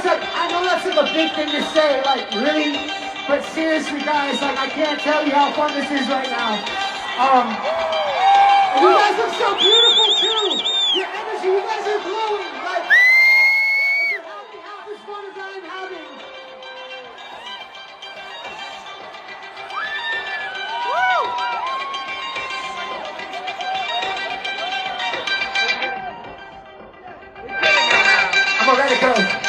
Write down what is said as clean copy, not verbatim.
that's like a big thing to say, like really, but seriously, guys, like I can't tell you how fun this is right now. And you guys look so beautiful too. Your energy, you guys are glowing. Like you're having half as fun as I'm having. I'm gonna let it go.